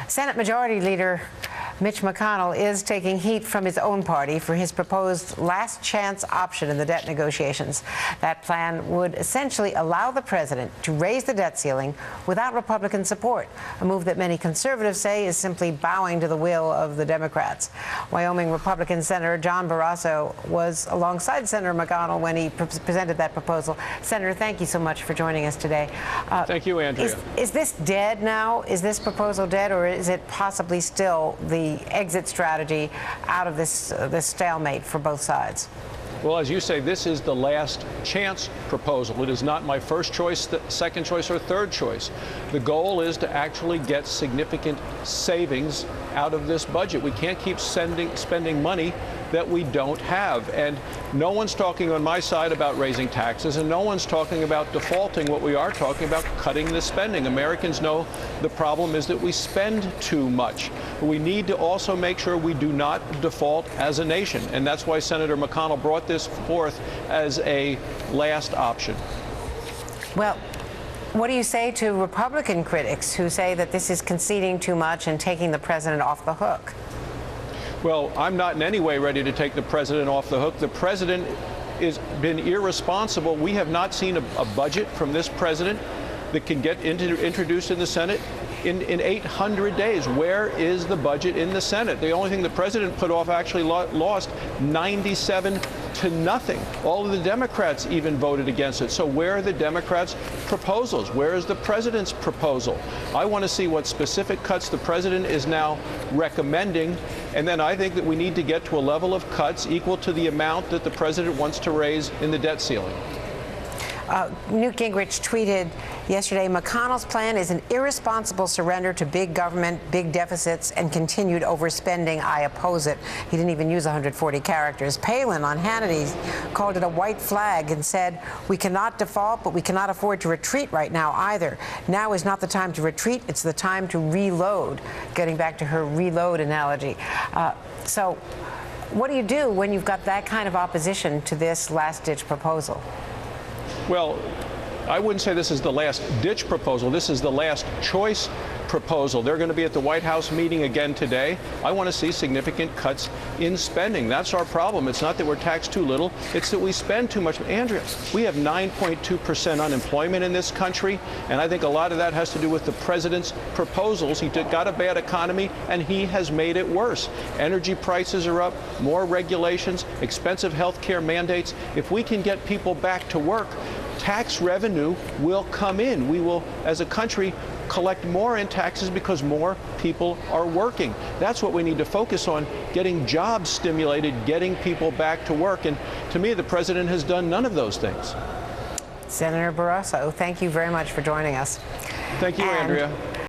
Senate Majority Leader Mitch McConnell is taking heat from his own party for his proposed last chance option in the debt negotiations. That plan would essentially allow the president to raise the debt ceiling without Republican support, a move that many conservatives say is simply bowing to the will of the Democrats. Wyoming Republican Senator John Barrasso was alongside Senator McConnell when he presented that proposal. Senator, thank you so much for joining us today. Thank you, Andrea. Is this dead now? Is this proposal dead, or is it possibly still the exit strategy out of this stalemate for both sides? Well, as you say, this is the last chance proposal. It is not my first choice, second choice, or third choice. The goal is to actually get significant savings out of this budget. We can't keep spending money that we don't have. And no one's talking on my side about raising taxes, and no one's talking about defaulting. What we are talking about, cutting the spending. Americans know the problem is that we spend too much. But we need to also make sure we do not default as a nation. And that's why Senator McConnell brought this forth as a last option. Well, what do you say to Republican critics who say that this is conceding too much and taking the president off the hook? Well, I'm not in any way ready to take the president off the hook. The president has been irresponsible. We have not seen a budget from this president that can get introduced in the Senate in 800 days. Where is the budget in the Senate? The only thing the president put off actually lost 97 to nothing. All of the Democrats even voted against it. So where are the Democrats' proposals? Where is the president's proposal? I want to see what specific cuts the president is now recommending. And then I think that we need to get to a level of cuts equal to the amount that the president wants to raise in the debt ceiling. Newt Gingrich tweeted yesterday, McConnell's plan is an irresponsible surrender to big government, big deficits, and continued overspending. I oppose it. He didn't even use 140 characters. Palin on Hannity called it a white flag and said, we cannot default, but we cannot afford to retreat right now either. Now is not the time to retreat. It's the time to reload, getting back to her reload analogy. So what do you do when you've got that kind of opposition to this last-ditch proposal? Well, I wouldn't say this is the last ditch proposal. This is the last choice proposal. They're going to be at the White House meeting again today. I want to see significant cuts in spending. That's our problem. It's not that we're taxed too little. It's that we spend too much. Andrea, we have 9.2% unemployment in this country, and I think a lot of that has to do with the president's proposals. He got a bad economy, and he has made it worse. Energy prices are up, more regulations, expensive health care mandates. If we can get people back to work, tax revenue will come in. We will, as a country, collect more in taxes because more people are working. That's what we need to focus on, getting jobs stimulated, getting people back to work. And to me, the president has done none of those things. Senator Barrasso, thank you very much for joining us. Thank you, Andrea.